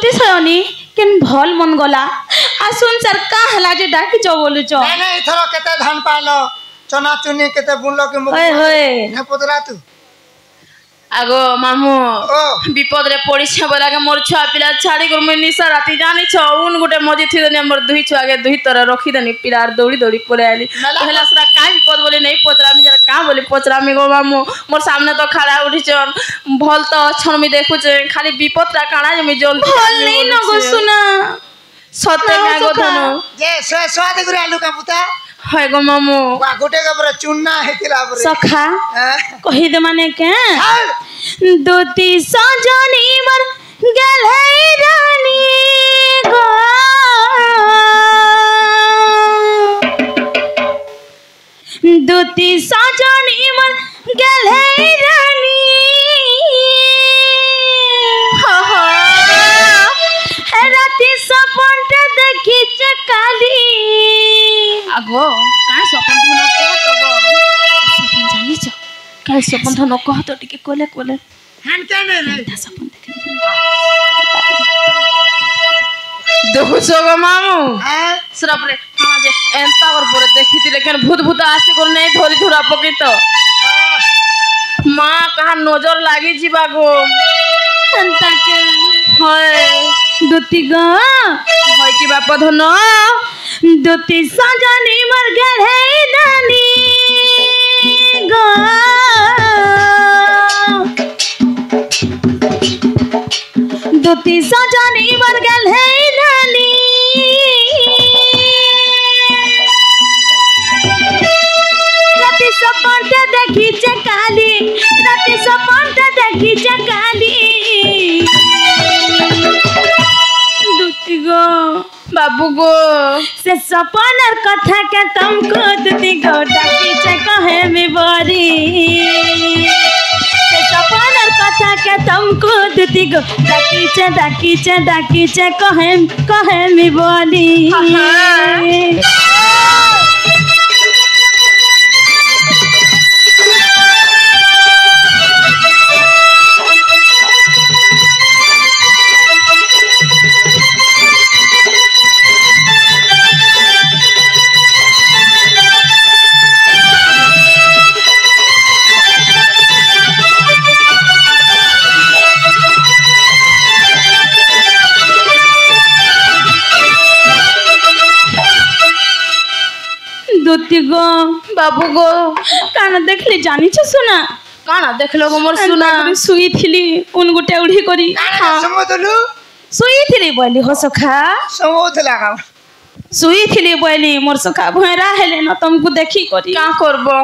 दुती सयनी केन भल मन गला आसुन सर का हला जे डाकी जो बोलु छ नहीं नहीं थरो केते धान पालो चना चुनी केते बुनलो के मुख होय ने पदरा तू आगो मामू विपद रे पड़ीछा बोला के मोर छुआ पिला छाड़ी कर मैं निशा राती जानी छ उन गुटे मजी थी देने मोर दुई छुआ के दुई तरह रखी देनी पिलार दौड़ी दौड़ी पले आली पहला सरा का विपद बोले नहीं पचरा मी जरा का बोले पचरा मी गो मामू मोर सामने तो खड़ा उठी छन भल तो छन मी देखु छ खाली विपद रा काना जे मी जल्दी भल नहीं न गो सुना सत्य का गो धनो जे स्वाद गुरे आलू का पुता हाय गो मामू वा गोटे का पर चुन्ना हेतिला पर सखा कहि दे माने के दुती सजनी मर गेल है रानी गो दुती सजनी मर गेल है रानी हो हो राती सपन देखि चकाली आगो का सपन धन को तो गो सपन जानी छ का सपन धन को तो टिके कोले कोले हन के ने ता सपन देख देखो सो गो मामू हां सराप रे हां जे एंता और पर देखिति लेकिन भूत भूत आसी कर नहीं धोरी धुरा पकी तो मां कहा नजर लागी जीवा गो अंता के होय दुती गो होय की बाप धन दुती सजनी मर गेल है रानी गो दुती सजनी मर गेल है रानी राती सपन देखी चकाली राती सपन देखी चकाली दुती गो बाबू गो से सपनर कथा के तुमको दुती गो डाकी से कहे में बरी से सपनर कथा के तुमको दुती गो डाकी से कहे में बोली दुती गो बाबू गो काना देखली जानी छ सुना काना देखलो गो मोर सुना सुई थिली उन गुटे उड़ी करी हां समोदलु सुई थिली बोली हो सखा समोदला का सुई थिली बोली मोर सखा भयरा हेले न तुमको देखी करी का करबो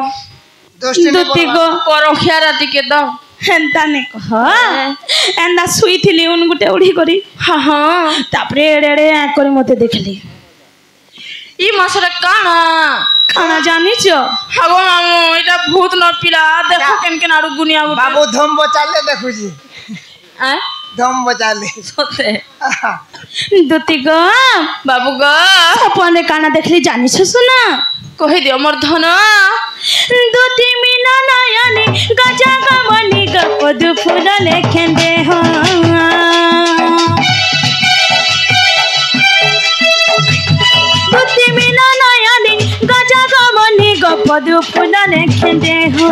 दुती गो परखिया राती के द हेंता ने कह एंदा सुई थिली उन गुटे उड़ी करी हां हां तापरे एड़े करी मते देखली ई मासरे काना खाना जानी छ हागो मामू इटा भूत न पिला देखो केन केन आडू गुनिया बाबू धम बचाले देखु जी हैं धम बचाले सोते दुती गो बाबू गो सपने काना देखली जानी छ सुना कहि दियो मोर धन दुती मीना नयनी गजा गमनी गपद फूल लेखें दे हो दुती मीना नयनी गजा गमनी गपद फूल लेखें दे हो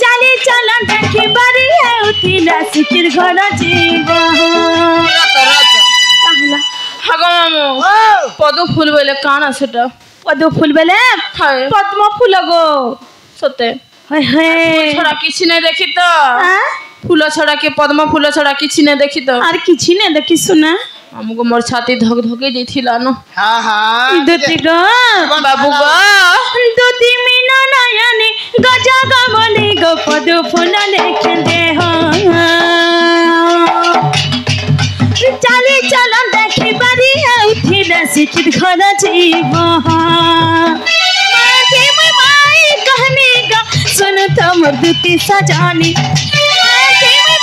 चली चलन देखी बारी है उतिला सिकिर घर जीव कहला हागो मामू पदु फूल बोले काना सेटा पदु फूल बेले हाय पद्म फूल गो सते हाय हाय छड़ा किछि नै देखि तो फूल छड़ा के पद्म फूल छड़ा किछि नै देखि तो आर किछि नै देखि सुना हमको मोर छाती धक धके जैथिला न हां हां दुती गो बाबू गो दुती मीना नयनी गजा गमनी गपद फूल लेखें दे हो चली चलन देखी बारी है उठिला सिकिर घर जीव माई कहनी गा सुन तो मोर दुती सजानी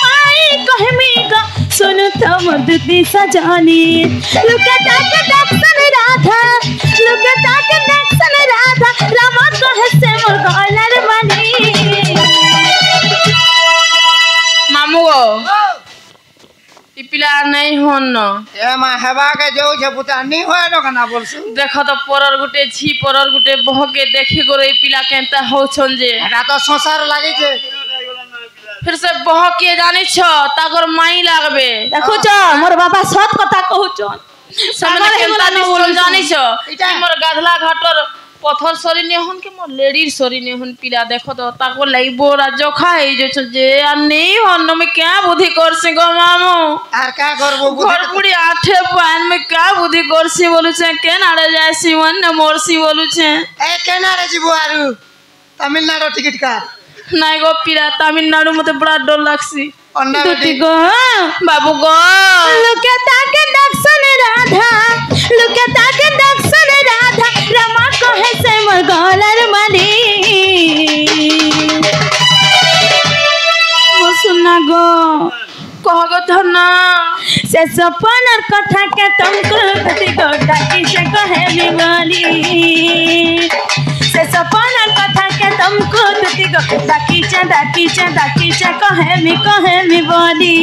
माई कहमी गा सुन तो मोर दुती सजानी लुकता के दक्षन राधा लुकता के दक्षन राधा रामा कहे से मोर गलर मनी मामू गो ई पिला नहीं होन ए मा हेबा के जो छे पुता नहीं होय न कना बोलसु देख तो परर गुटे झी परर गुटे बहके देखी गो रे पिला केनता होछन जे एटा तो संसार लागे छे फिर से बहके जानि छ ताकर माई लागबे देखो छ मोर बाबा सत कथा कहू छ सामने केनता निश्चय जानि छ मोर गाधला घाटर पत्थर सरी ने हन के मोर लेडीर सरी ने हन पिला देखो तो ताको लाई बोरा जोखा है जे छ जे आ नहीं हन में क्या बुद्धि करसी गो मामू आर का करबो घर बुढ़ी आठे पान में क्या बुद्धि करसी बोलु छ के नाड़े जायसी वन न मोरसी बोलु छ ए केना रे जीबो आरु तमिलनाडु टिकट का नाइ गो पिला तमिलनाडु मते बड़ा डर लागसी दुती गो बाबू गो लुके ताके दक्षिण राधा लुके ताके दक्षिण राधा रमा कहे से मोर गलर मनी वो सुना गो कह गो धना से सपनर कथा के तुमको गति गोटा की से कहे मी बोली से सपनर कथा के तुमको गति गोटा की चे कहे मी बोली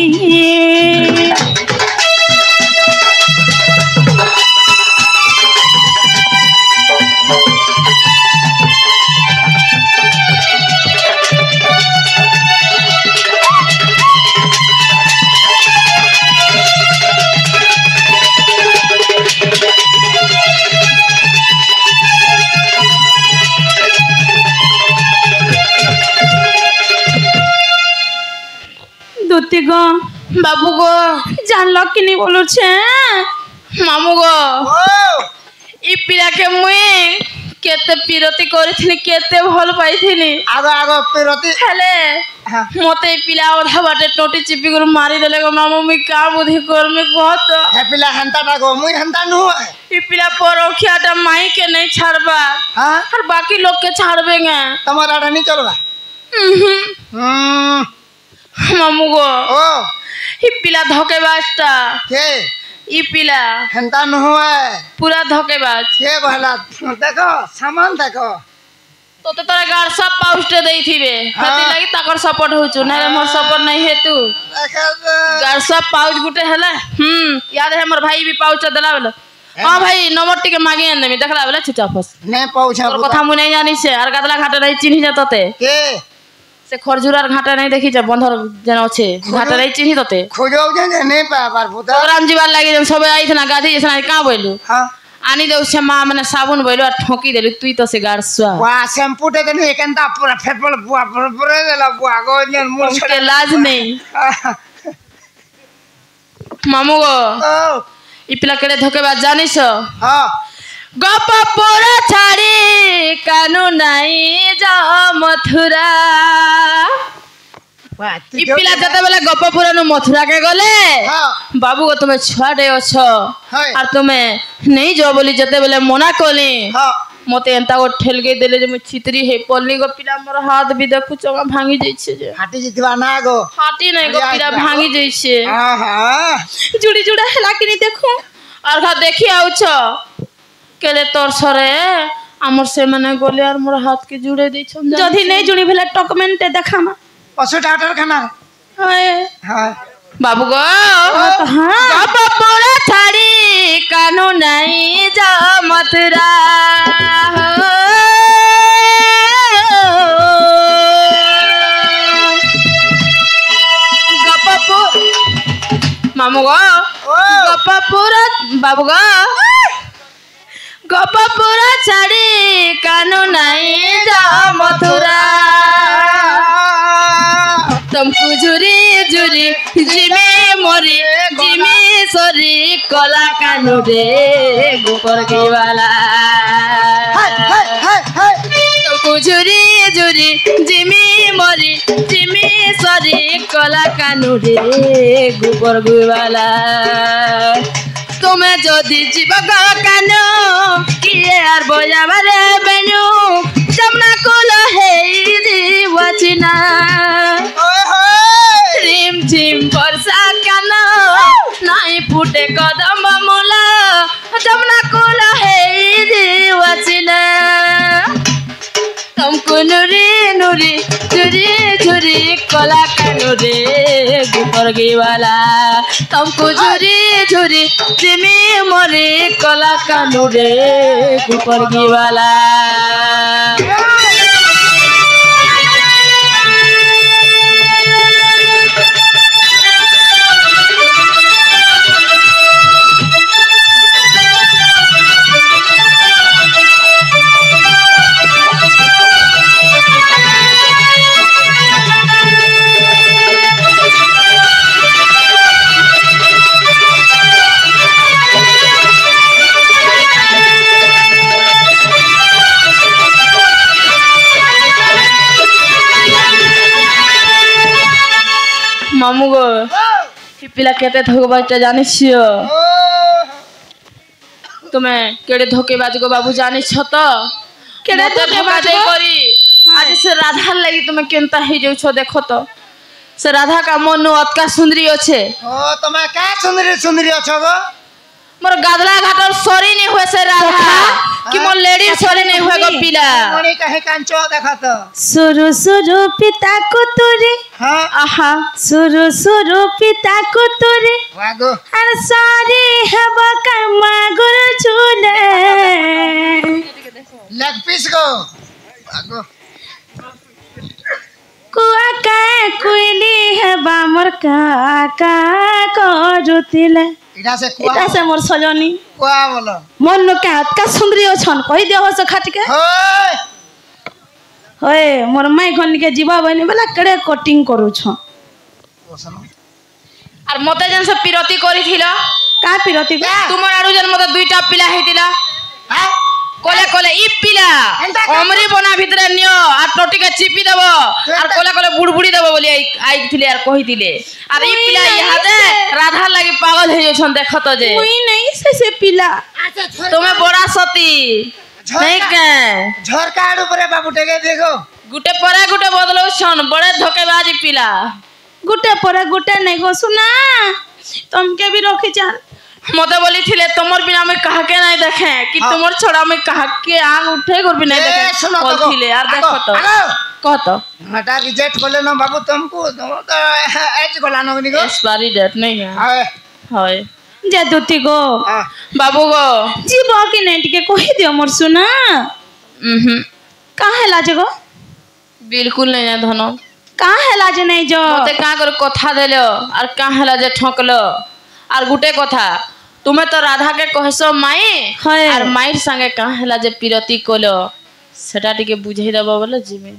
दुती गो बाबू गो जानल कि नहीं बोलू छे मामू गो ओ ई पिला के मुई केते पिरती करिथिनी केते भल पाइथिनी आगो आगो पिरती हेले हां मते पिला ओधा बाटे टोटी चिपी गुर मारी देले गो मामू मी का बुद्धि कर में कहत हे पिला हंता ना गो मुई हंता नु ई पिला परोखियाटा माई के नहीं छाड़बा हां और बाकी लोग के छाड़बेंगे तुम्हारा नहीं चलबा मामू गो ओ ई पिला धोकेबाजटा के ई पिला हंता नु है पूरा धोकेबाज के कहला देखो सामान देखो तो तोरा गार सब पाउस्टे देई थिबे हती लागि ताकर सपोर्ट होचु नै मोर सपोर्ट नै हेतु गार सब पाउच गुटे हला याद है मोर भाई भी पाउच देला बोले हां भाई नंबर टिके मागे आन देमी देखला बोले चुचाफस ने पाउच तोर कथा मु नै जानि से आर गादला घाटे नै चिन्हि जा तते के से खरजुरार घाटे नै देखि जा बंधर जन अछि घाटे नै चिन्हि तते खोजो जे ने पार पुता प्रोग्राम जीवार लागि जन सबे आइ थना गाधी जसना का बोलू हां आनी देउ से मां माने साबुन बोलू आ ठोकी देलु तुई तो से गार सुआ वा शैम्पू ते ने एकंता पूरा फेपल बुआ पूरा देला बुआ गो जन मुंह उसके लाज नहीं मामू गो ओ ई पिला केड़े धोकेबाज जानिस हां गप पोरा छाड़ी कानू नाई जा मथुरा वा ई पिला जते बेले गप पोरा नु मथुरा के गले हां बाबू को तुमे छाड़े अछो हाय और तुमे नहीं जो बोली जते बेले मना कोली हां मते एंता को ठेल के देले जे मैं चितरी हे पल्ली गो पिला मोर हाथ भी देखु चंगा भांगी जाई छे जे हाटी जितवा ना गो हाथी नहीं गो पिला भांगी जाई छे हां हां जुड़ी जुड़ा हला कि नहीं देखो और खा देखि आउछ केले तोर सरे हमर से माने गोले और मोर हाथ के जुड़े दै छन जदी नहीं जुड़ी भेला डॉक्यूमेंट देखामा पशु डॉक्टर खाना हाय हां बाबू गो हां गप पोरा छाड़ी कानू नहीं जा मथुरा गप मामू गो गप पोरा बाबू गो गप पोरा छाड़ी कानू नहीं जा मथुरा तुमको झुरी झुरी जिमे मोरी जिमे सोरी कला कानू रे गोपर की वाला तुमको झुरी झुरी जिमे मोरी जिमे सोरी कला कानू रे गोपर की वाला तुम्हें जदि जीव कानो किए आर बोया मारे बेनु जमना कोल हे जीवचिना रिम झिम वर्षा कानो नहीं फुटे कदम मूला जमना कोल हे जीवचिना तुमको नुरी नुरी झुरी झुरी कला कानुरे गुपरगी वाला तुमको झुरी झुरी जिमी मरे कला कानुरे गुपरगी वाला मामू गो पिला केते धोकेबाज जानिस तुम्हें केड़े धोकेबाज गो बाबू जानिस तो केड़े धोकेबाज करी आज से राधा लगी तुम्हें केनता हे जो छो देखो तो से राधा का मन अतका सुंदरी अच्छे ओ तुम्हें क्या सुंदरी सुंदरी अच्छो गो मोर गादला घाटर सॉरी नहीं हुए से राधा कि मोर लेडी सॉरी नहीं हुए गो पिला मणि कहे कांचो देखा तो सुरु सुरु पिता को तोरे हां आहा सुरु सुरु पिता को तोरे वागो अर सॉरी हब कमा गुरु चूले लेग पीस गो वागो कुआ का कुइली हबा मोर काका करुतिले इडा से कुआ इटा से मोर सजनी कुआ बोलो मन नो का अतका सुंदरी अछन कहि देहो से खाट के होय होए मोर माई खन के जीवा बनी बला केड़े कटिंग करू छ ओसनो और मते जन से पिरती करी थिला का पिरती का तुमर आडू जन मते दुईटा पिला हेतिला हां कोले कोले ई पिला अमरी बना भितरे नियो आ टोटी के चिपी देबो और कोले कोले बुड़बुड़ी देबो बोली आई थिले यार कहि दिले और ई पिला यहाँ दे राधा लगी पागल हे छन देखत जे कोई नहीं से पिला तुम्हें बड़ा सती नहीं के झरकाड़ ऊपर बाबू टेके देखो गुटे परे गुटे बदलो छन बड़े धोकेबाजी पिला गुटे परे गुटे नहीं गो सुना तुमके भी रखी जान मते बोली थिले तुमर बिना में कहा के नहीं देखे कि तुमर छोड़ा में कहा के आंग उठे गुर भी नहीं देखे सुनो बोल थिले यार देखो तो कह तो हटा रिजेक्ट कर ना बाबू तुमको तो एज गोला नगनी गो एक्सपायरी डेट नहीं है हाय हाय जे दुती गो बाबू गो जीव कि नहीं टिके कहि दियो मोर सुना का हैला जे गो बिल्कुल नहीं है धनो का हैला जे नहीं जो मते का कर कथा देलो और का हैला जे ठोकलो और गुटे कथा तुम्हें तो राधा के कहसो माई और माई संगे का हैला जे पिरती कोलो सेटा टिके बुझाई देबो बोले जीमे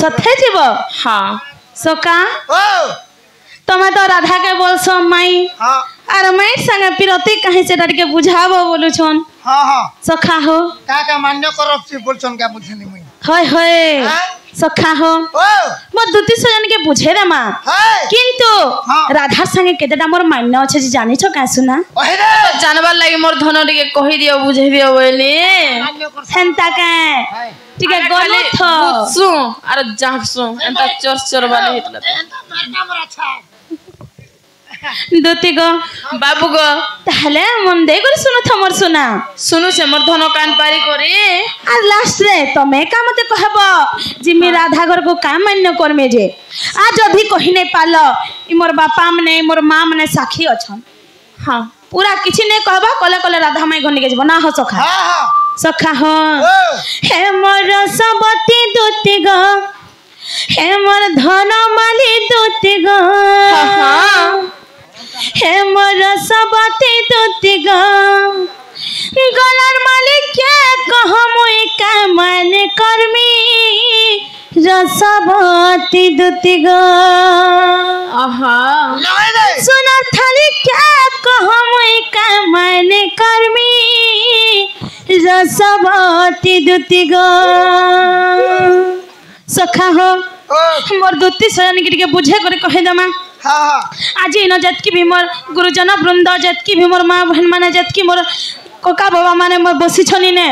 सथे जीव हां सोका ओ तमे तो राधा के बोलसो माई हां और माई संगे पिरती कहीं से डर के बुझाबो बोलु छन हां हां सोखा हो का मान्य करब छी बोलछन का बुझनी मुई होय होय सखा हो ओ मो दुती सजन के बुझे रे मां हाय किंतु राधा संगे केतेटा मोर मान्य अछि जे जानि छ का सुना ओहे रे जानबार लागि मोर धनो टिके कहि दियो बुझे दियो बोली मान्य कर सेंता का टिके गलो थ सु अरे जाप सु एंता चोर चोर वाले हितला मारना मोर अच्छा दुती गो बाबू गो ताहले मन दे कर सुनो थमर सुना सुनु से मोर धनो कान पारी करे आ लास्ट रे तमे का मते कहबो जिमी राधा घर को का मान्य करमे जे आ जदी कहि नै पालो इ मोर बापा मने मोर मां मने साखी अछन हां पूरा किछि नै कहबा कले कले राधा माई घनी के जब ना हो सखा हां हां सखा हो हे मोर सबती दुती गो हे मोर धन माली दुती गो हां हे मोर सबती दुती गो गलार मालिक क्या कह मुई का मन कर्मी रसवती दुती गो आहा सुना थाली क्या कह मुई का मन कर्मी रसवती दुती गो सखा हो मोर दुती सजन के बुझे करे कहे दमा हां आज इन जतकी भी मोर गुरुजन वृंद जतकी भी मोर मां बहन माने जतकी मोर कोका बाबा माने मोर बसी छनी ने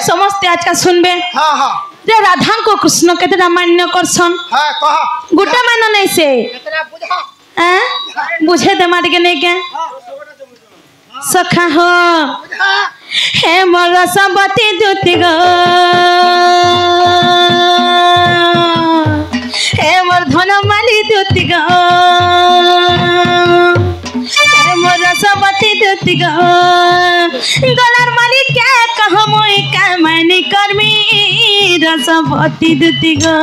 समस्त आज का सुनबे हां हां रे राधा को कृष्ण केतरा मान्य करसन हां कह गुटा मान नहीं से केतरा बुझा हैं बुझे दे मार के नहीं के सखा हो हे मोर रसवती दूती गो हे मोर धनमाली दूती गो हे मोर रसवती दूती गो गलार माली क्या कह मोई का मैंने कर्मी रसवती दूती गो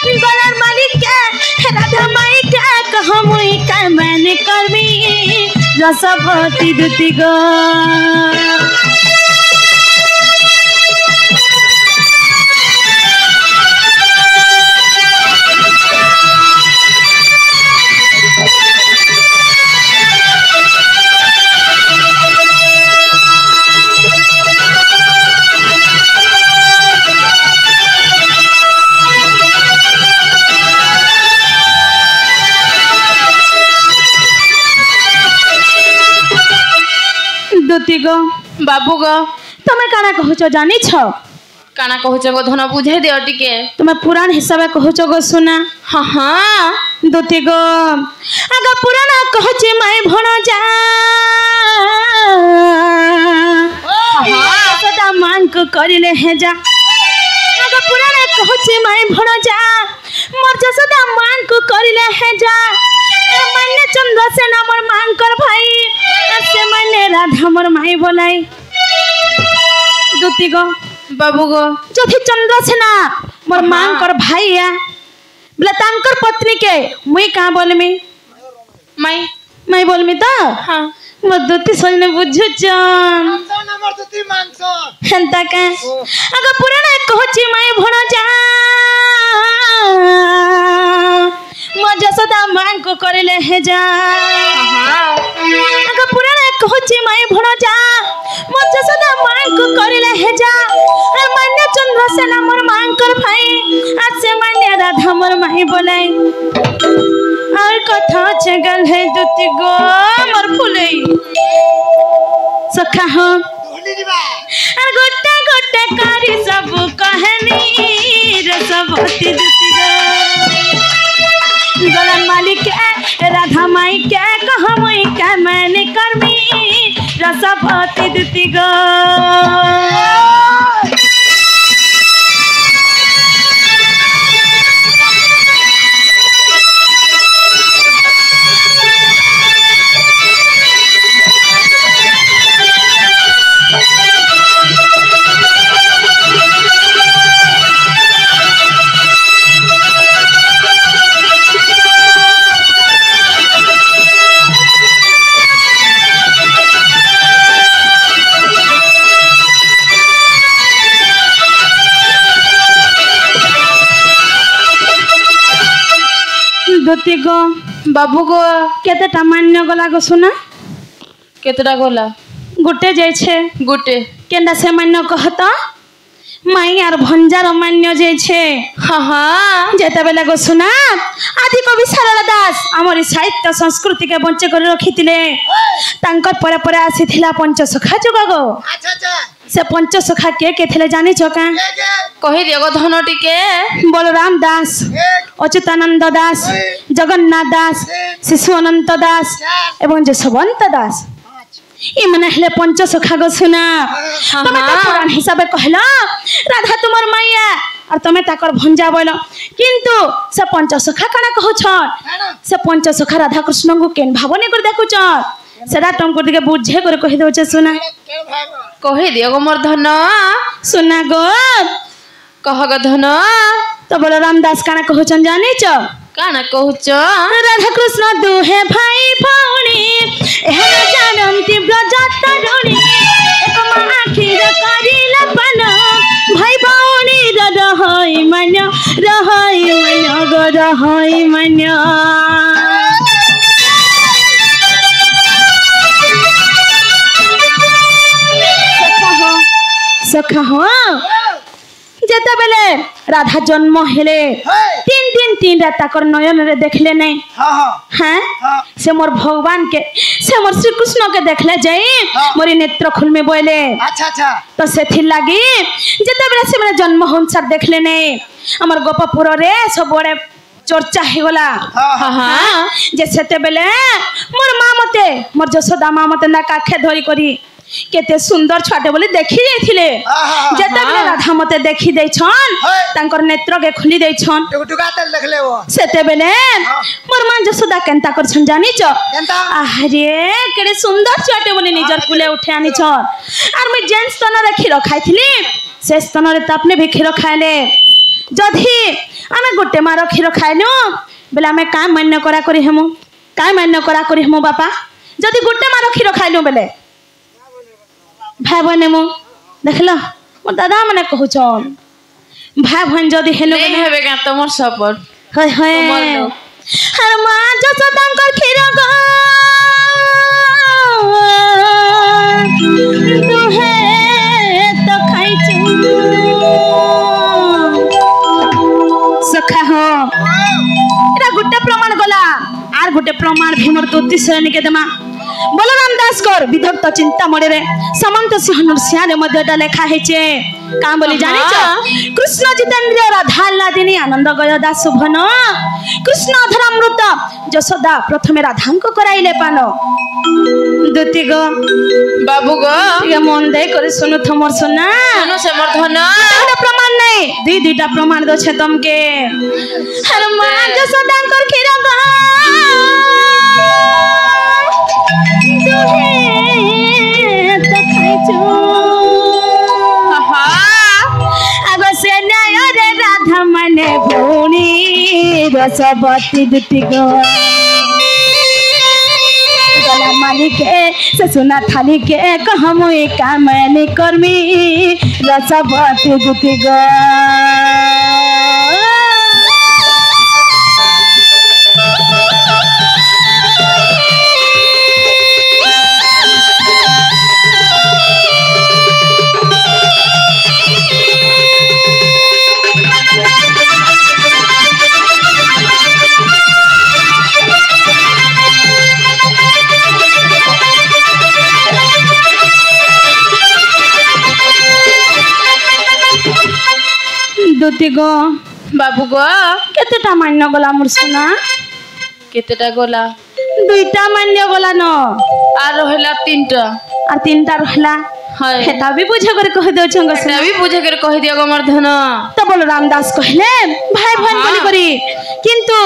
गलार माली क्या राधा माई क्या कह मोई का मैंने कर्मी रसवती दूती गो दूती गो बाबू गो तुम्हें काना कहूच जानी छ काना कहूच गो धन बुझे दियो टिके तुम्हें पुराण हिसाब कहूच गो सुना हाँ हाँ दूती गो आगा पुराण कहचे माई भण जा सदा मांग करिले हे जा आगा पुराण कहचे माई भण जा मोर सदा मांग करिले हे जा मान्य चंद्र सेना मोर मांग कर भाई से मान्य राधा मोर माई बोलाई दूती गो बाबू गो जदि चंद्र सेना मोर मांग कर भाई है बोले तांकर पत्नी के मुई का बोलमी माई मैं बोलमी तो हाँ मोर दूती सोने बुझु चन नंबर दूती मांगसो हेंता का आगा पुराण कहची माई भण जा मो जसोदा मांग को करिले हे जा आगा पुराण कहची माई भण जा मो जसोदा मांग को करिले हे जा मान्य चंद्र सेना मोर मांग कर भाई आज से मान्य राधा मोर माई बोलाई और कथा जगल है दूती गो मोर फुले सखा हो ढोली दिबा और गोटे गोटे कारी सब कहानी रसवती दूती गो गलन मालिक राधा माई क्या कह मोई क्या मैंने कर्मी रसवती दूती गो दूती गो बाबू गो केतेटा मान्य गला गो सुना केतटा गोला गोटे जाइछे गुटे केंदा से मान्य कहत माई आर भंजार मान्य जाइछे हाँ हाँ जेता बेला गो सुना आदि कवि सारला दास हमर साहित्य संस्कृति के बंचे कर रखितिले तांकर परे परे आसीथिला पंचसखा जुग गो अच्छा अच्छा से पंचसखा के थिले जानि छ का कहि दियो गो धन टिके बलराम दास अच्युतानंद दास जगन्नाथ दास शिशु अनंत दास एवं जसवंत दास ये मने हले पंचसखा गो सुना तमे तो पुराण हिसाब कहला राधा तुमर मैया और तमे ताकर भंजा बोल किंतु से पंचसखा काना कहू छ से पंचसखा राधा कृष्ण को केन भावने कर देखु छ सेडा तुमको दिके बुझे कर कहि दो छ सुना कहि दियो गो मोर धन सुना गो कह गो धन तो बलराम दास काना कहू छ जानि छ काना कहूच राधा कृष्ण दुहे भाई भौणी एहन जानन्ति ब्रजत तरुणी एक आखिर करिला पन भाई भौणी रहै मन गो रहै मन सखा हो जेते बेले राधा जन्म हेले तीन रात ताकर नयन रे देखले नहीं हैं से मोर भगवान के से मोर श्री कृष्ण के देखले जाई मोरी नेत्र खुल में बोले अच्छा अच्छा तो सेथि लागी जेते बेले से मेरे जन्म हुनसार देखले नहीं हमर गोपपुर रे सब बड़े चर्चा हे गला हाँ हाँ जे सेते बेले मोर माँ मते मोर जसोदा माँ मते ना काखे धरी करी केते सुंदर छुआटे बोली देखि जाइथिले जेते बेले राधा मते देखि दै छन तांकर नेत्र के खुली दै छन टुकटुका तेल देखले वो सेते बेले मोर माँ जसोदा केनता कर छन जानि छ केनता आरे केडे सुंदर छुआटे बोली निजर कुले उठे आनी छन आर मी जेन स्तन रे खीर खाइथिली से स्तन रे तापने भी खीर खाइले जधी आमे गोटे मार खीर खाइनु बेला आमे का मान्य करा करी हेमु का मान्य करा करी हेमु बापा जदी गोटे मार खीर खाइनु बेले भाई बहन मु देखल मोर दादा मने कहउछन भाई बहन जदी हेनु नहीं हेबे का तमर सपोर्ट हाय हाय हर मां जसोदांकर खीर ग तुहे तो खाइछु सखा हो एरा गुटे प्रमाण गला आर गुटे प्रमाण भीमर दोती श्रेणी के देमा बलराम दास कर विधक्त चिंता मडे रे समंत सिंह नरसिंह रे मध्यटा लेखा हेचे का बोली जानि छ कृष्ण जितेंद्र राधा लादिनी आनंद गय दास शुभन कृष्ण अधरामृत जसोदा प्रथमे राधांक कराइले पान दुती गो बाबू गो ये मन दे करे सुनु थमर सुना सुनो से मोर धन एटा प्रमाण नहीं दी दीटा प्रमाण दो छे तुमके हर मां जसोदा कर खीर ग तुहे तो खाइछु आगो से नय रे राधा मने भौणी रसवती दुती गो गला मालिके से सुना थाली के कहमु का मैंने कर्मी रसवती दुती गो दुती गो बाबू गो केतेटा मान्य गला मोर सुना केतेटा गोला दुईटा मान्य गला न आर रहला तीनटा और तीनटा रहला हाय हेता भी बुझे कर कह दो छंग से ना भी बुझे कर कह दिया गो मोर धन तो बलराम दास कहले भाई बहन बोली करी किंतु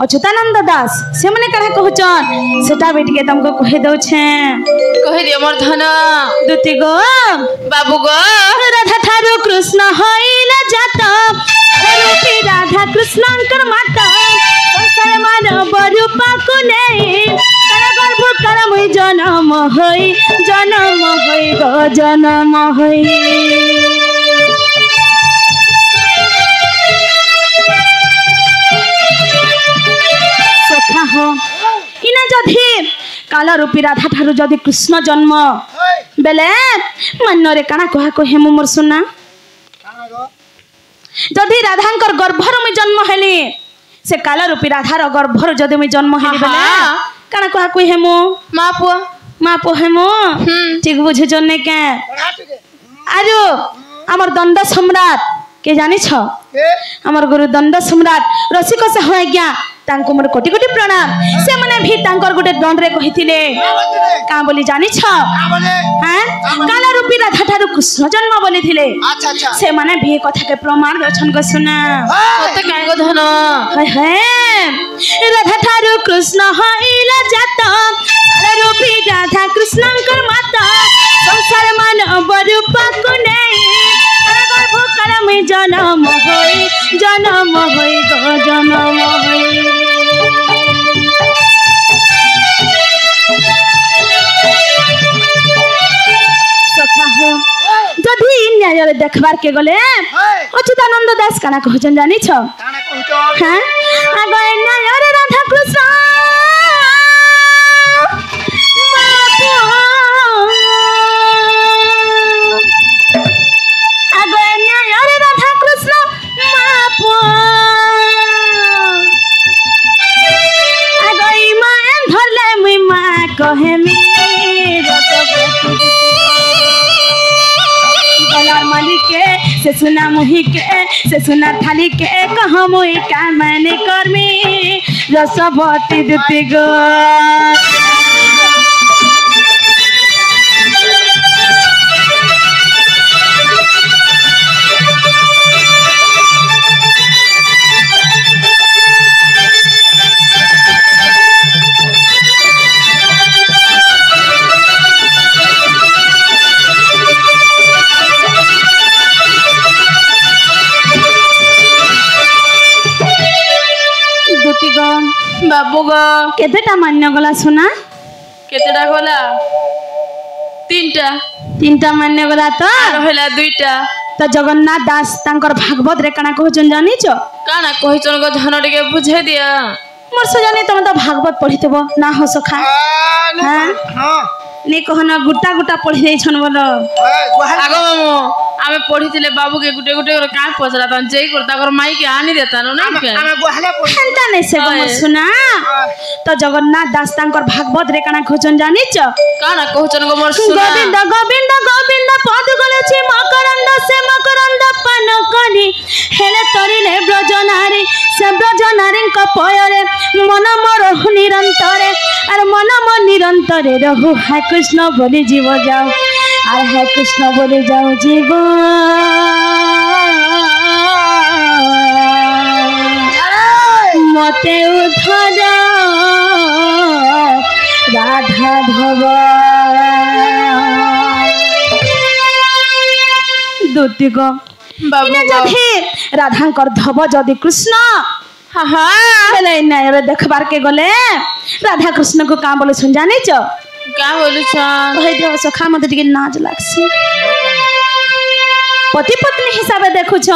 अच्युतानंद दास से मने कहे कहचन सेटा बेटी के तुमको कह दो छे कह दिया मोर धन दुती गो बाबू गो राधा थारो कृष्ण होइला जाता रूपी राधा कृष्णंकर माता संसार मानव रूपा को नहीं कर गर्भ कर मुई जन्म होई गो जन्म होई सखा हो इना जधि काला रूपी राधा ठारू जदि कृष्ण जन्म बेले मन रे काना कहा कहे मोर सुना जदि राधांकर गर्भर मुई जन्म हेली से काला रूपी राधार गर्भर जदि मुई जन्म हेली बेले काना कहा कहे मो माँ पो हेमो ठीक बुझे जन्ने के आरो हमर दंड सम्राट के जानि छ हमर गुरु दंड सम्राट रसिक से हो आज्ञा तांको मोर कोटि कोटि प्रणाम से मने भी तांकर गुटे दंड रे कहिथिले का बोली जानि छ हां काला रूपी राधा ठारू कृष्ण जन्म बोली थिले अच्छा अच्छा से मने भी कथा के प्रमाण दर्शन को सुना ओते काय गो धन हाय हाय राधा ठारू कृष्ण होइला जाता काला रूपी राधा कृष्णंकर माता संसार मानव रूपा को नहीं गर्भ कर में जन्म होई गो जन्म होई सखा हो जदि न्याय देखबार के गले अच्युतानंद दास काना कहजन जानि छ काना कहतो हां आगे न्याय रे राधा कृष्ण आगे न्याय रे राधा कृष्ण मापो आगे मां धरले मुई मां कहे मेरा गला मालिके से सुना मुही के से सुना थाली के कह मुही का मैंने कर्मी रसवती दुती गो बाबू गो केतेटा मान्य गला सुना केतेटा गला तीनटा मान्य गला तो रहला दुईटा तो जगन्नाथ दास तांकर भागवत रे काना कहचन जानिच काना कहचन गो धन टिके बुझे दिया मोर से जानी तुम तो भागवत पढ़ितबो ना हो सखा हां ने कहना गुटा गुटा पढ़ि देई छन बोलो आगो मामू आमे पढ़िथिले बाबू के गुटे गुटे का पचरा त जई करता कर माई के आनी देता न ना के आमे गोहले हंता नै से गो सुना तो जगन्नाथ दास तांकर भागवत रे काना कहचन जानिच काना कहचन गो मोर सुना गोविंद गोविंद गोविंद पद गले छी मकरंद से मकरंद पान कली हेले तरिले ब्रजनारी से ब्रजनारी को पयरे मन मोर निरंतरे और मन मन निरंतरे रहु हाय कृष्ण बोली जीव जाओ और हाय कृष्ण बोली जाओ जीव मते उधर राधा धव दूती गो बाबू जदि राधांकर धव जदि कृष्ण हां हां बेले नै रे देखबार के गले राधा कृष्ण को का बोले सुन जाने छ का बोलु छ कहि दियो सखा मते टिके नाज लागसी पति पत्नी हिसाबे देखु छ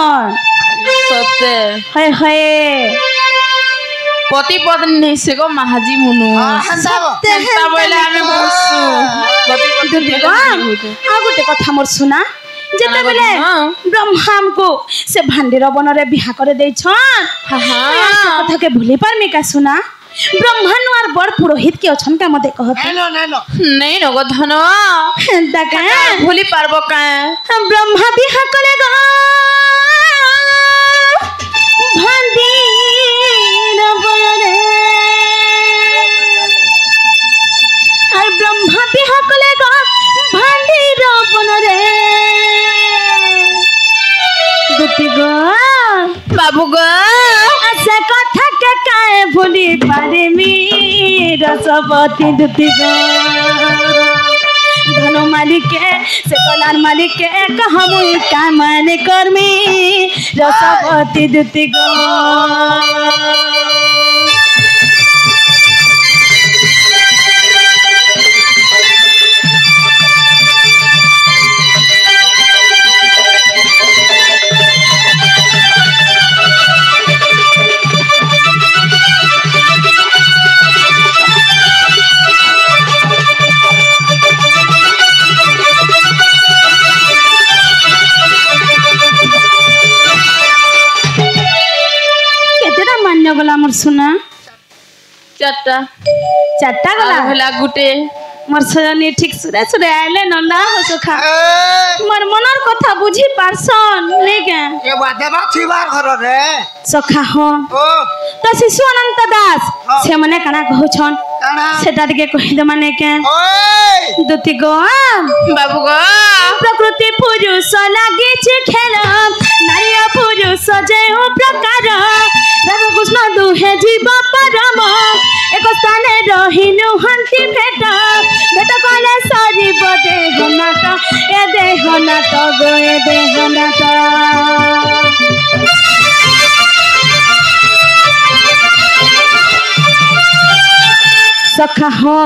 सत्य हाय हाय पति पत्नी नहीं से गो महाजी मुनु सत्य ता बोले हमें बुझसु पति पत्नी आ गोटे कथा मोर सुना जेते बेले ब्रह्मा को से भांडीर बन रे बिहा करे देइ छन हां कथा के भूली पारमी का सुना ब्रह्मन और बड़ पुरोहित के अछन का मते कहत नहीं न गो धन दका भूली पारबो का हम ब्रह्मा बिहा करेगा भांडीर बन रे और ब्रह्मा बिहा करेगा भांडीर बन रे दुती गो बाबू गो ऐसे कथा के काए भूली पारे मी रसवती दुती गो धनो मालिक के से कलार मालिक के कहमुई का माने कर्मी रसवती दुती गो गला मोर सुना चारटा गला होला गुटे मोर सजनी ठीक सुरे सुरे आले न ना हो सखा मोर मनर कथा बुझी पारसन ले के ए बाते बा छिबार घर रे सखा हो ओ त शिशु अनंत दास से मने कना कहू छन काना सेटा के कहि दे माने के ओए दुती गो बाबू गो प्रकृति पुरुष लागे छे खेल नारी पुरुष जय हो प्रकार राधा कृष्ण दुहे जीव परम एक स्थाने रहिनु हंती भेट भेट कले सरी बदे हनात ए देह नात गो ए देह नात सखा हो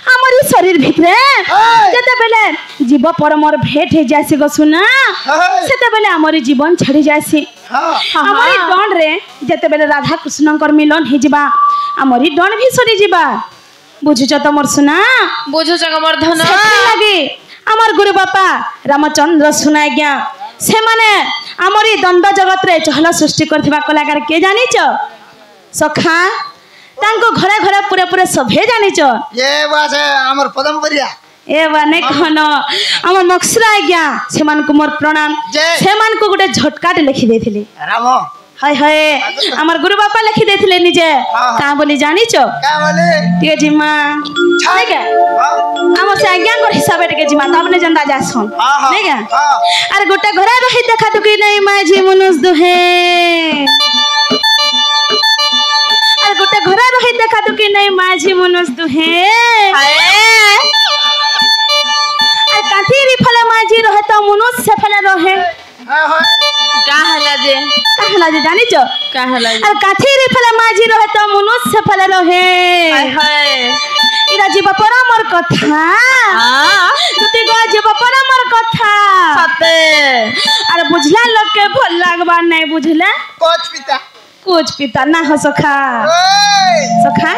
हमारी शरीर भितरे जते बेले जीव परमर भेट हे जासी गो सुना सेते बेले हमारी जीवन छड़ी जासी हमारी डंड रे जते बेले राधा कृष्ण कर मिलन हे जिबा हमारी डंड भी सरी जिबा बुझुछ त मोर सुना बुझुछ मोर धन लागे हमार गुरु बापा रामचंद्र सुनाय गया से माने हमारी दंड जगत रे चहल सृष्टि करथिबा कलाकार के जानिछ सखा तांको घरे घरे पूरे पूरे सभे जानिछ ये बात है हमर पदम परिया ए बाने कहन हमर मक्सरा आज्ञा सेमान को मोर प्रणाम सेमान को गुटे झटकाटे लिखि देथिले राम हाय हाय हमर गुरु बापा लिखि देथिले निजे का बोली जानी छ का बोले टिके जिमा छाय के हमर से आज्ञा कर हिसाब टिके जिमा ताबने जंदा जासन नै के अरे गुटे घरे रहि देखा तो कि नै माझी मनुष दुहे अरे गुटे घरे रहि देखा तो कि नै माझी मनुष दुहे काथी फला माझी रहे तो मनुष्य से फला रहे का हला जे जानी छ का हला अरे काथी फला माझी रहे तो मनुष्य से फला रहे हाय इरा जीव परमर कथा तुती गो जीव परमर कथा सते अरे बुझला लोग के भल लागबा नै बुझला कुछ पिता ना हो सखा सखा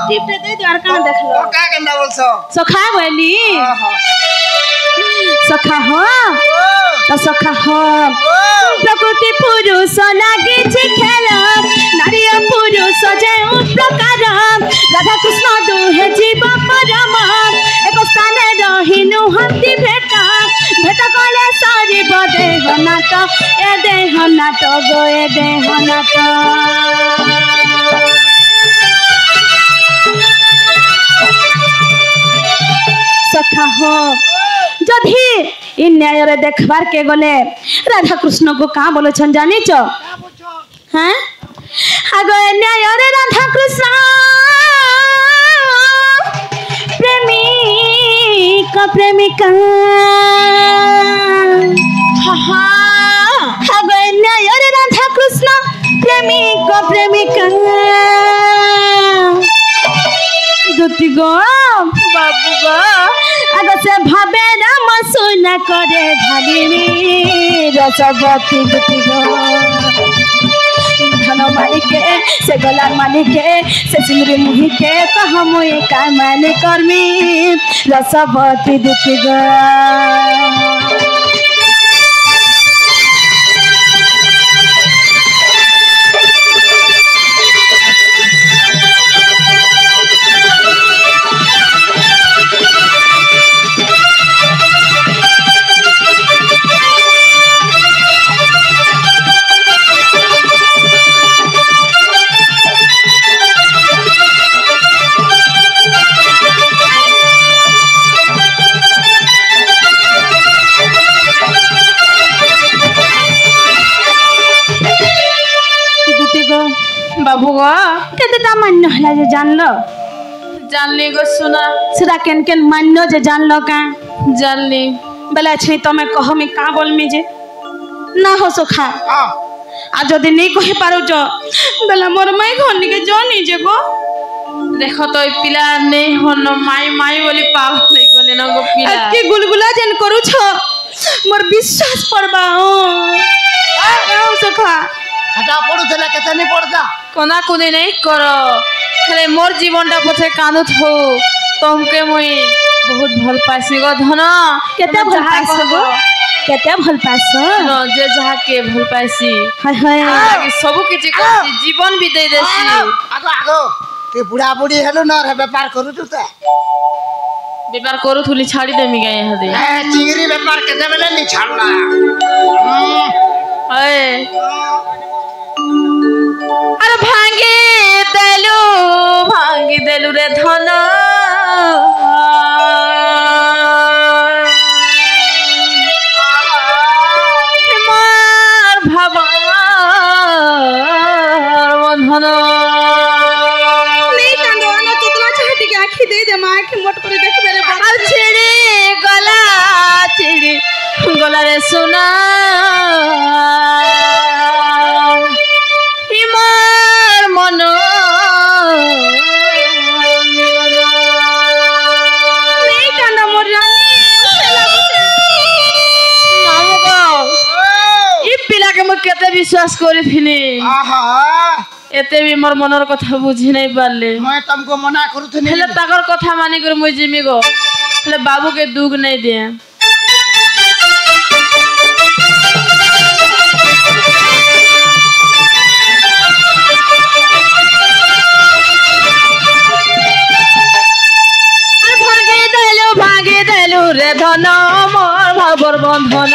टिप दे दे और कान देख लो का केना बोलछो सखा बोली सखा हो तो सखा हो प्रकृति पुरुष लागे छे खेल नारी पुरुष जे प्रकार राधा कृष्ण दुहे जीव परम एक स्थान रहिनु हंती भेटा भेटा कले सारी देह नाट ए देह नाट गो ए देह नाट सखा हो जदि इ न्याय रे देखबार के गले राधा कृष्ण को का बोले छन जानी छ हैं आगो न्याय रे राधा कृष्ण प्रेमी का प्रेमिका हा आगो न्याय रे राधा कृष्ण प्रेमी का प्रेमिका दुती गो बाबू गो आगो से भाबे राम सुना करे भालिनी रसवती दुती गो धन मालिके से गला मालिके से सिमरी मुहि के कह मोए का मान कर्मी रसवती दुती गो बाबू गो केते ता मान्य हला जे जानलो जानली गो सुना सिरा केन केन मान्य जे जानलो का जानली बेला छै तमे कह में का बोल में जे ना हो सखा आ जदी नहीं कहि पारो जो बेला मोर माई घनी के जोनी जे गो देखो तो पिला नहीं होनो माई माई बोली पागल लई गले ना गो पिला के गुलगुला जन करू छ मोर विश्वास परबा ओ सखा हटा पड़ू चला केते नहीं पड़ता कोना कुदी नहीं करो खाली मोर जीवनटा पछे कानुत हो तुमके मुई बहुत भल पाइसी गो धन केते भल पाइस गो केते भल पाइस न जे जहा के भल पाइसी हाय हाय लागी सब किछि करसी जीवन भी दे देसी आगो आगो ते बुढ़ा बुढ़ी हेलो न रे व्यापार करू तू ते व्यापार करू थुली छाड़ी देमी गए हदे ए चिंगरी व्यापार केते बेले नहीं छाड़ला अरे अरे भांगी देलु रे धन मार भवन बंधन नहीं कांदो ना कितना चाहती के आंखें दे दे मां के मोट पर देख मेरे बाल चिड़ी गला रे सुना हिमार मन नहीं कांदो मोर ई पिला के म केते विश्वास करी थिनी आहा एते भी मोर मनर कथा बुझी नहीं पारले मैं तुमको मना करू थनी हेले ताकर कथा मानी कर मुई जिमी गो हेले बाबू के दुख नहीं दे भागे देलु रे धन मोर भाबर बंधन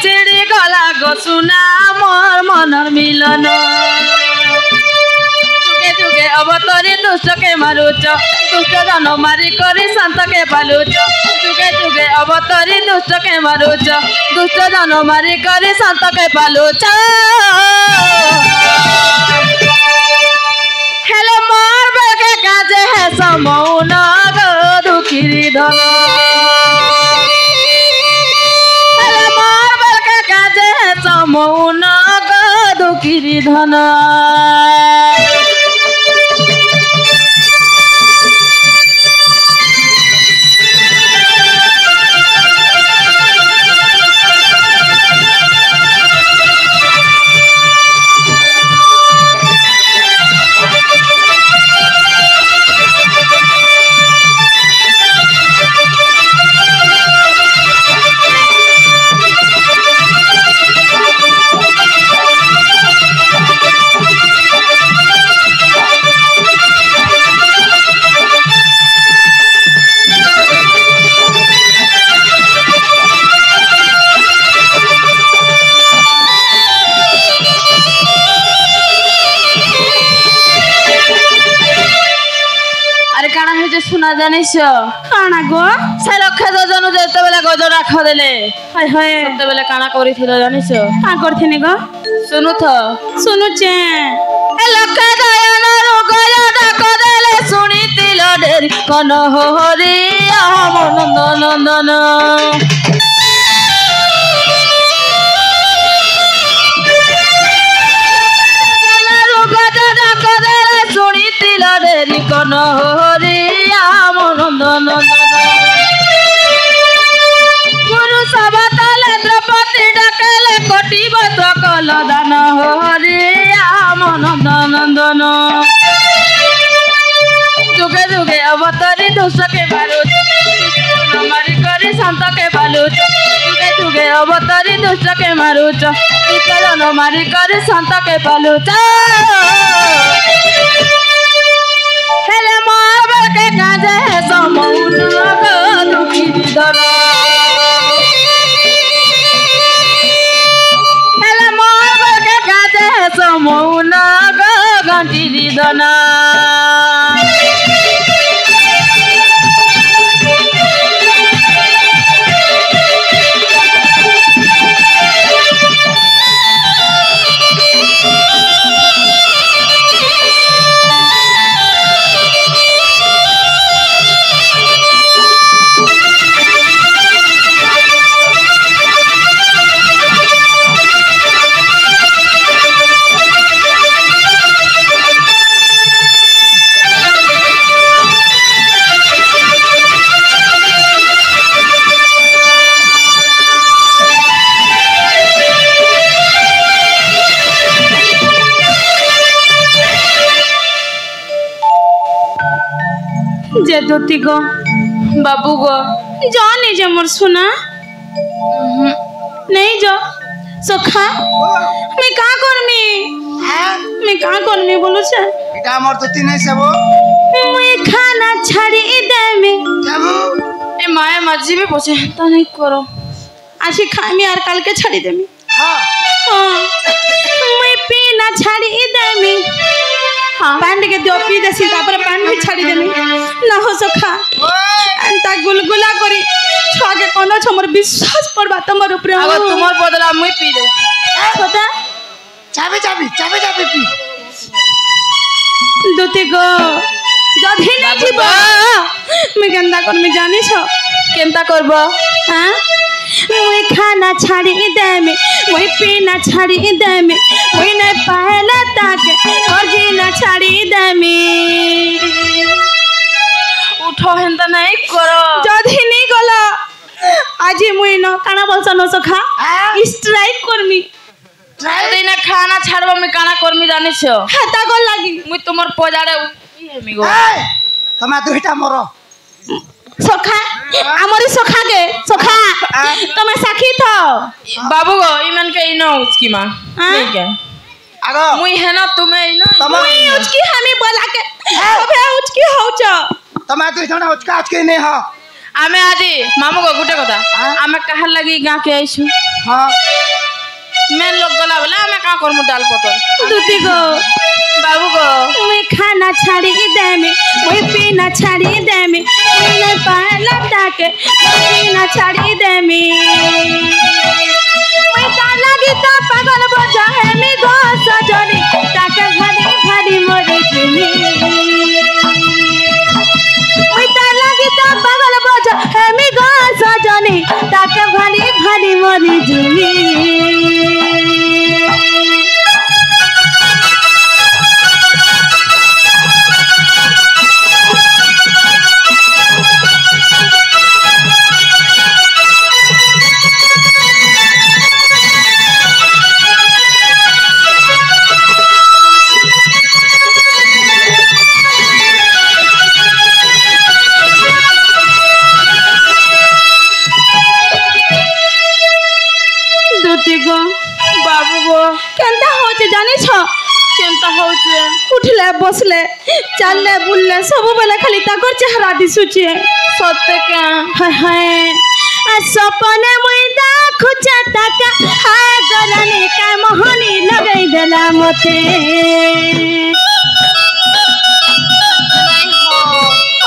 चिड़ी गला गो सुना मोर मनर मिलन जुगे जुगे अवतरी दुष्ट के मारुच दुष्ट जन मारी करी शांत के पालुच जुगे जुगे अवतरी दुष्ट के मारुच दुष्ट जन मारी करी शांत के पालुच हेले मोर बेके काजे है समौन गो दुखिरी धन हेले मोर बेके काजे है समौन गो दुखिरी धन सुना जानिस काना गो से लक्ष्य जोजन जेते बेले गज राख देले हाय हाय सेते बेले काना करिथिलो जानिस का करथिने गो सुनु छे ए लक्ष्य दयन रोग डाक देले सुनितिल डेरी कन हरि मन नंदन रोग डाक देले सुनितिल डेरी कन हरि गुरु सभतले द्रौपदी डाकले कोटि बत कल दान हरि नंदन जुगे जुगे अवतरी दुष्ट के बालुच मारी करी शांत के बालुच जुगे जुगे अवतरी दुष्ट के मारुच दुष्ट मारी करी शांत के बालुच हेले मोर बेके काजे है समौन गो दुखिरी धन हेले मोर बेके काजे है समौन गो घंटिरी धन जे दोती गो बाबू गो जाओ नहीं जे मोर सुना नहीं जो सखा मैं का करमी बोलो छे এটা আমার তো তিন হিসাব मैं खाना छाड़ी दे में যাবো ए माया मर्जी भी पूछे तो नहीं करो आशी खामी और कल के छाड़ी दे में হ্যাঁ मैं पीना छाड़ी दे में हाँ पैंट के दियो पी देसी तापर पैंट भी छाड़ी दे में ना हो सखा अंता गुलगुला करी छागे कोनो छमर विश्वास पड़बा तमर ऊपर अगर तुमर बदला मुई पी दे पता চাবি পি दोती गो जधी नहीं जीव मैं गंदा कर में जानी छो केनता करबो हां मैं खाना छाड़ी दे में मैं पीना छाड़ी दे में मैं नहीं पहला तक और जीना छाड़ी दे में उठो हेंता नहीं करो जधी नहीं गला आज मुई न काना बोलस न सखा स्ट्राइक करमी ट्राई ना खाना छाड़बो मैं काना करमी जानी छो हाता गल लागी मुई तुमर पजाड़े उठी हेमी गो তোমার দুইটা মর सखा हमारी सखा के सखा तुम्हें साखी थो बाबू गो इमन के इनो उसकी मां ठीक है আগো मुई है ना तुम्हें इनो मुई उसकी हमें बोला के अबे उसकी हो जा तमे तो जण उचका उचके नहीं हो आमे आजी मामू को गुटे कथा आमे कहर लगी गां के आइछु हां मैं लोग गला बोला मैं का करमु दाल पतर दूती गो बाबू को मैं खाना छाड़ी दे में मैं पीना छाड़ी दे में मैं पहला ताके पीना छाड़ी दे में मैं का लगी तो पागल बजा है मी गो सजनी ताके भारी भारी मोरे जुनी मैं का लगी तो पागल बजा है मी गो सजनी ताके भारी भारी मोरे जुनी बाबू गो केंता होचे जानी छ केंता होचे उठले बसले चलले बुलले सब बेला खाली ताकर चेहरा दिसुचे सत्य के हाय हाय आ सपने मुई देखु ताका हाय गरनी का मोहनी लगाई देला मते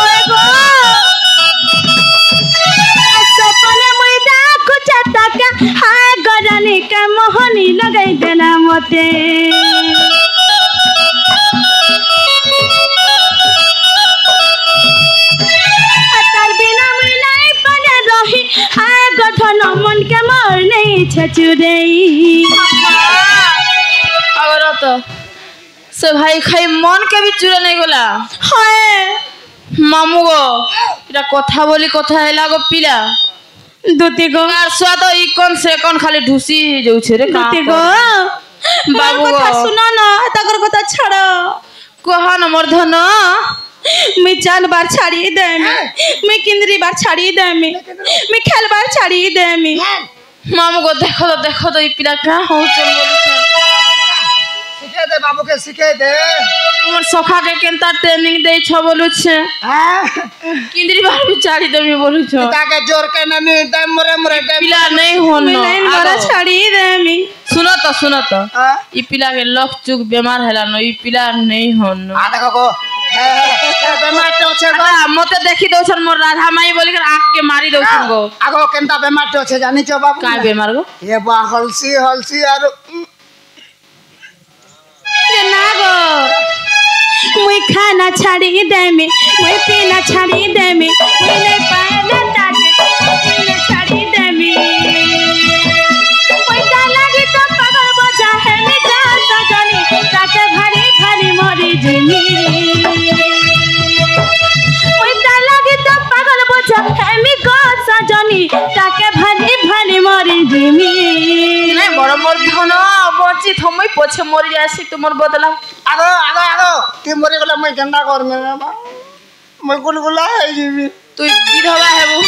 ओए गो आ सपने मुई देखु ताका हाय गरनी का मोहनी लगाई देला मते मन के मर नहीं छचुरई अगर तो से भाई खाई मन के भी चुरा नहीं गला हाय मामू गो इरा कथा बोली कथा हैला गो पिला दूती गो यार स्वाद ई कोन से कोन खाली ढुसी जाउ छे रे दूती गो बाबू गो कथा सुनो ना तकर कथा छाड़ो कहा न मोर धन मैं चाल बार छाड़ी दे मैं किंदरी बार छाड़ी दे मैं खेल बार छाड़ी दे मामू को देखो तो ई पिला का हो चल बोली सिखे दे बाबू के सिखे दे मोर सखा के केनता ट्रेनिंग दे छ बोलु छे हां किंदरी बार भी छाड़ी देमी बोलु छ पिता के जोर के ननी दे मरे पिला नहीं होन मैं लाइन बार छाड़ी दे सुनो तो ई पिला के लख चुक बीमार हैला न ई पिला नहीं होन आ देखो को बेमार तो छे गो मते देखि दो छन मोर राधा माई बोली कर आंख के मारी दो छन गो आगो केनता बेमार तो छे जानी छ बाबू का बेमार गो ये बा हलसी आरो ये ना गो मैं खाना छाड़ी दे मैं पीना छाड़ी दे मैं नहीं पाए ताके पीना छाड़ी दे पैसा लगी तो पागल बजा है मैं का सजनी ताके भारी भारी मोरी जुनी पैसा लगी तो पागल बजा है मैं का सजनी ताके भारी भारी मोरी जुनी नहीं बड़ मोर धन बची थमई पछे मरि जासी तुमर बदला आगो ती मरे गला मैं गंदा कर में मैं गुलगुला है जीवी तू विधवा हेबू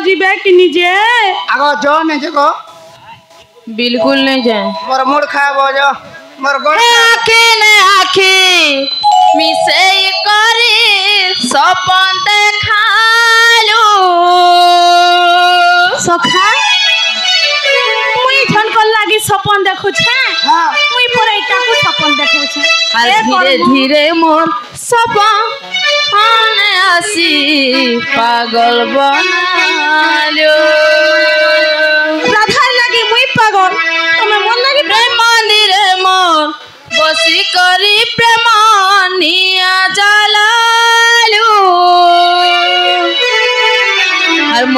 जीबे कि निजे आगो जो नहीं जको बिल्कुल नहीं जाए मोर मूड खराब हो जा मोर गोड़ आखे ने आखे मिसे करे सपन देखालो सखा मुई झनकल लागी सपन देखु छे हां मुई पूरा काकू सपन देखु छे धीरे धीरे मोर सपन आने आसी पागल बनालो राधा लागी मुई पागल तमे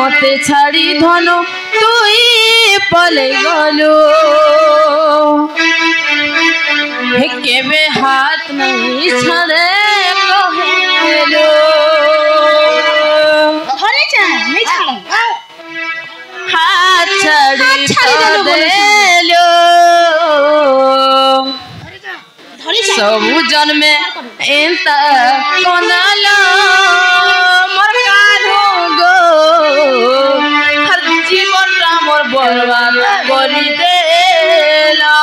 মতে ছাড়ি ধন তুই পলে গলো কেবে হাত নাই ছাড়ে কহেলো ধরে যা নেই ছাড়ো হাত ছাড়ি দেলো ধরে যা सबु जन्मे एंता कोनाल मोर कानो गो हर जीवन मोर बर्बाद करी देला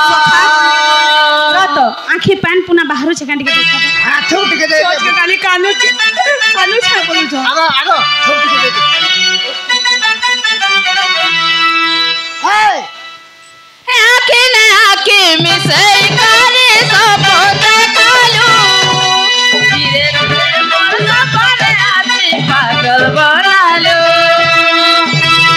तो आंखें पैन पुना बाहर छे कांडी के देखा हां छोड़ के दे काली कानो छा बोल जो आगो आगो छोड़ के दे हाय आंखें न आंखें में सही करे सपोत कालू धीरे धीरे मोर सपने आते पागल बना लो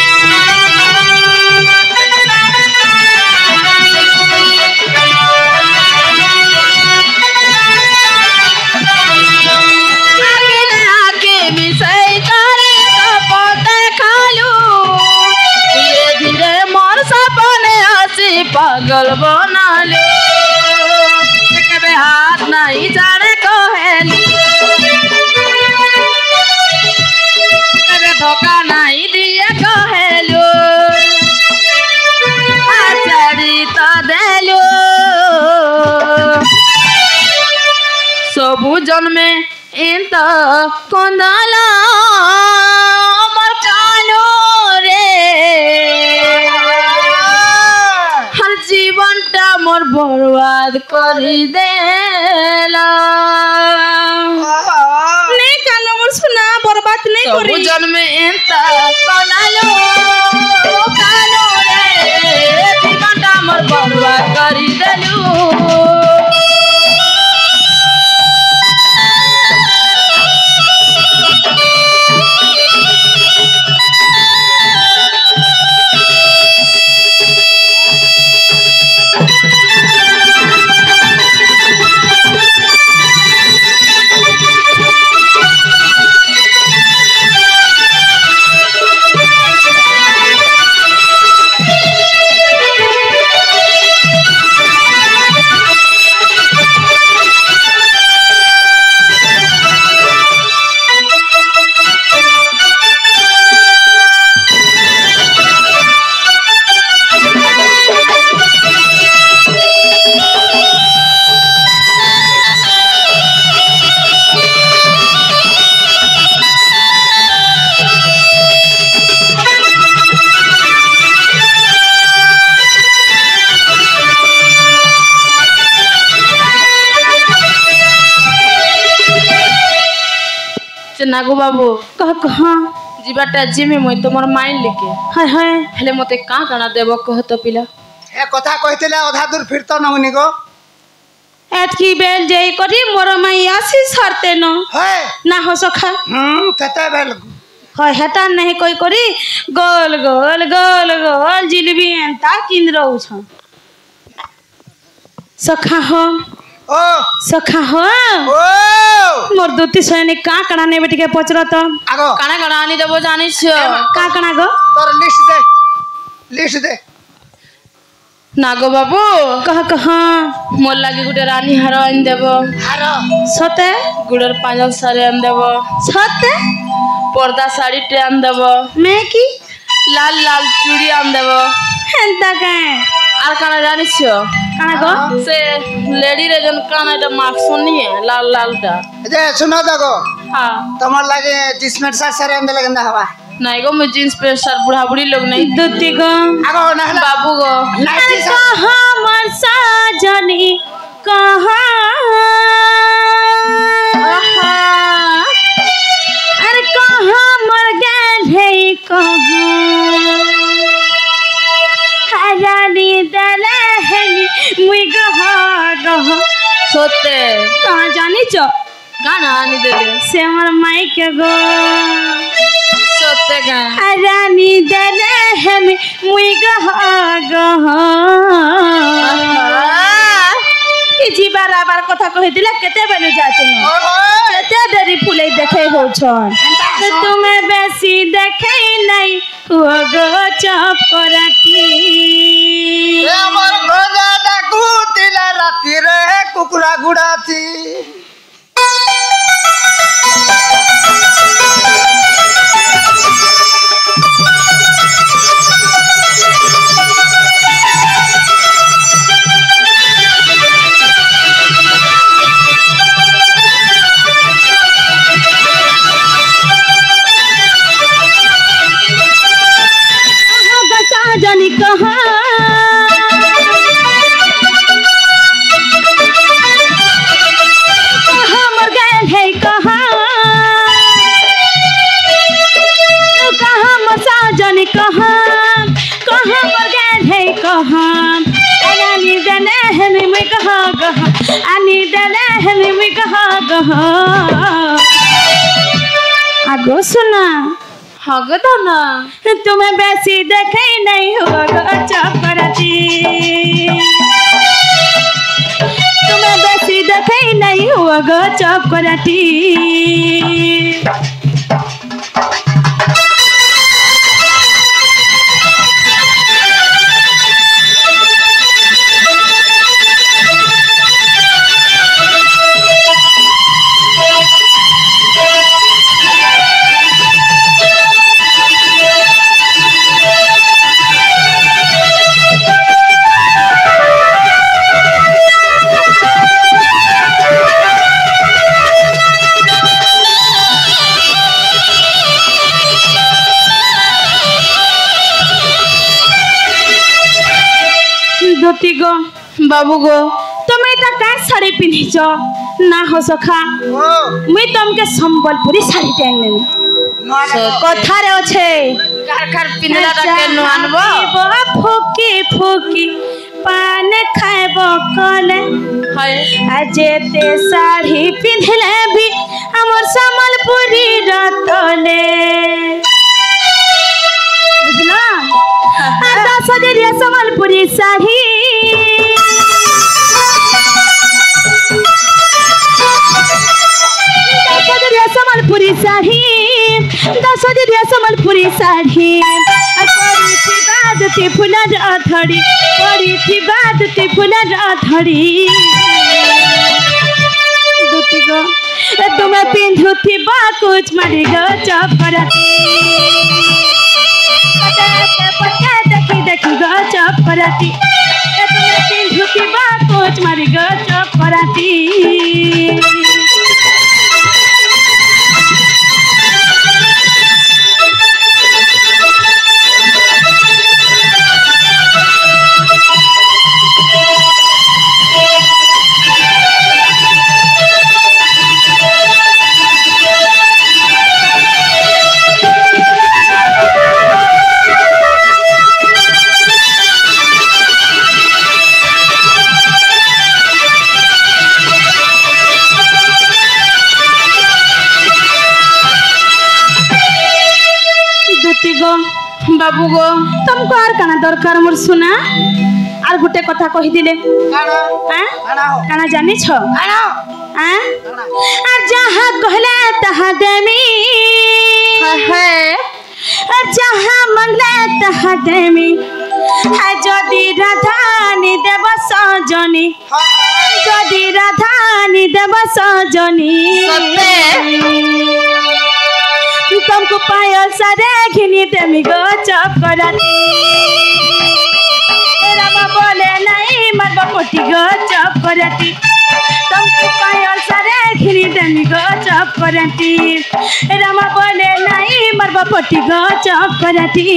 पागल बना ले कबे हाथ नहीं जाने कहेली कबे धोखा नहीं दिए कहेलो आचारी तो देलो सबु जन्मे इंत कोंदाला अमर कानो रे जीवनटा मोर बर्बाद करी देला नहीं कानो मोर सुना बर्बाद नहीं करी जन्म एंता कोनालो कानो रे जीवनटा मोर बर्बाद करी देलू नागो बाबू कह कहां जीवाटा जिमी मई तुमर माइंड लेके हाय हाय हेले मते का काना देबो कह तो पिला ए कथा कहतिले आधा दूर फिर तो नहुनी गो एतकी बेल जेई करी मोर माई आसी सरते न है ना हो सखा कते बेल हाय हटा नहीं कोई करी गोल गोल गोल गोल जिलेबी एंता किन रहू छ सखा हो ओ सखा हो ओ मोर दोती सैनिक का कणा ने बेटी के पचर तो आगो काना काना आनी देबो जानि छ का कणा गो तोर लिस्ट दे नागो बाबू कह कहां मोर लागी गुटे रानी हार आन देबो हारो सते गुडर पांजल सारे आन देबो सते पर्दा साड़ी टे आन देबो मैं की लाल लाल चूड़ी आन देबो हेंता के आर काना जानि छ कणा गो से लेडी रे जन काना टा मार्क्स सुनी है लाल लाल टा जे सुनो दगो हां तमर लागे जिसमें सारे अंदर लगन हवा नहीं गो मैं जींस पे सर बुढ़ा बुढ़ी लोग नहीं दोती गो आगो नहला बाबू गो नाची सा कहां मर साजनी कहां अरे कहां मर गेल है कहां हरानी दलहनी मुई गहा गहा सोते कहां जानी छ गाना आनी दे दे से हमर माई के गो सोते का हरानी दलहनी मुई गहा गहा कि जी बार बार कथा कहि दिला केते बेलु जाते न केते देरी साड़ी फुले देखे हो छन तो तुम्हें बेसी देखे नहीं हुआ गो चप कराती ए हमर गजा डाकू तिला राती रे कुकुरा गुड़ाती जानी कहाँ मर गए है कहाँ मसा जानी कहाँ मर गए है कहाँ आनी दने है में कहाँ आनी दने है में कहाँ आगो सुना हगदाना तुम्हें वैसी देखे नहीं होगा चप कराती तुम्हें वैसी देखे नहीं होगा चप कराती धोती गो बाबू गो तुम्हें इतना काय साड़ी पिन्हिच ना हो सखा मुई तुमके संबलपुरी साड़ी टाइम में कथा रे अच्छे कार कार पिनला के नो आनबो फुकी फुकी पान खाएबो कले हाय जेते साड़ी पिन्हले भी हमर संबलपुरी रतले बुझला 10,000 संबलपुरी साड़ी संबलपुरी साड़ी 10,000 संबलपुरी साड़ी पड़ी थी बाद ते फुला राथड़ी पड़ी थी बाद ते फुला राथड़ी दुती गो तुम्हें पिंधु थी बा कुछ मरी गो चप कराती पक्का देखी देखी गो चप कराती तुम्हें पिंधु थी बा कुछ मरी गो चप कराती बाबू गो तुमको आर काना दरकार मोर सुना आर गुटे कथा कहि दिले काना जानि छ आ जहां कहले तहां देमी है जहां मंगले तहां देमी है जदि राधानी देव सजनी जदि राधानी देव सजनी तुमको पायल सारे घिनी देमी गो चप कराती रामा बोले नहीं मरबा पोटी गो चप कराती तुमको पायल सारे घिनी देमी गो चप कराती रामा बोले नहीं मरबा पोटी गो चप कराती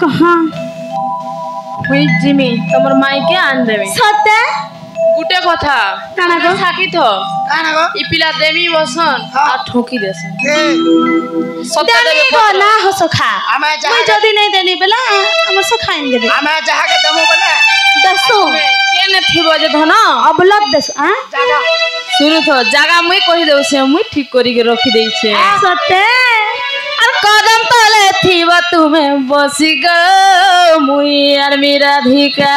कहा मुई जिमी तमर माई के आन देबे सते गुटे कथा काना गो साकी तो काना गो इ पिला देमी बसन हाँ। आ ठोकी देसन ए सत्य देनी देबे गो ना हो सखा आमे जा मैं जदी नहीं देली बेला हमर से खाइन देबे आमे जहा के दमो बोले दसो केने थिबो जे धन अब लग दस आ जागा सुनु तो जागा मुई कहि देउ से मुई ठीक करी के रखी देई छे सते আর কদম তলে থিব তুমি বসি গো মুই আর মিরাধিকা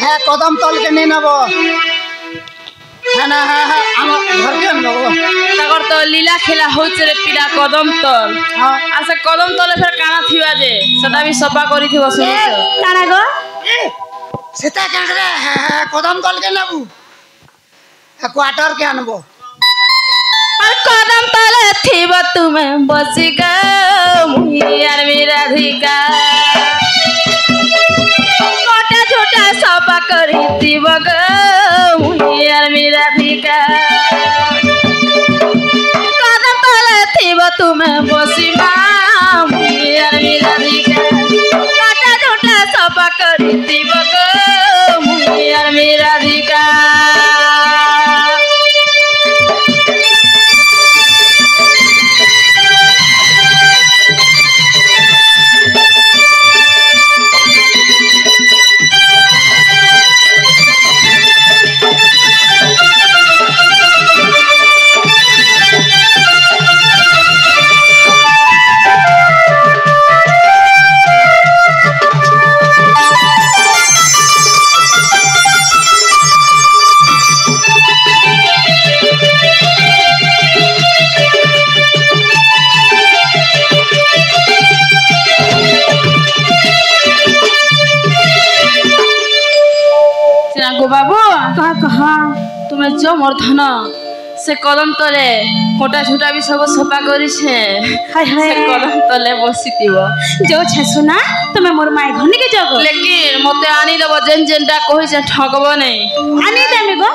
है कदम तल के नहीं नबो है ना है हम घर के नबो তাগর তো লীলা খেলা হচ্ছে রে পিলা কদম তল हां আর সে কদম তলে ফের কানা থিবা যে সেটা বি সফা করি থিব শুনি তো काना गो सीता क्या करे है कदम तल के नबू है क्वार्टर के अनबो আর কদম তলে থিব তুমি বসি গো মুই আর মিরাধিকা কোটা ছোটা সফা করি থিব গো মুই আর মিরাধিকা কদম তলে থিব তুমি বসিবা মুই আর মিরাধিকা কোটা ছোটা সফা করি থিব গো মুই আর মিরাধিকা गो बाबू कहा तुम्हें जो मोर धन से कदम तले कोटा छोटा भी सब सफा करी छे हाय हाय से कदम तले बसितिव जो छे सुना तुम्हें मोर माई घनी के जगो लेकिन मते आनी देबो जेन जेनटा कहि जे ठगबो नहीं आनी देमी गो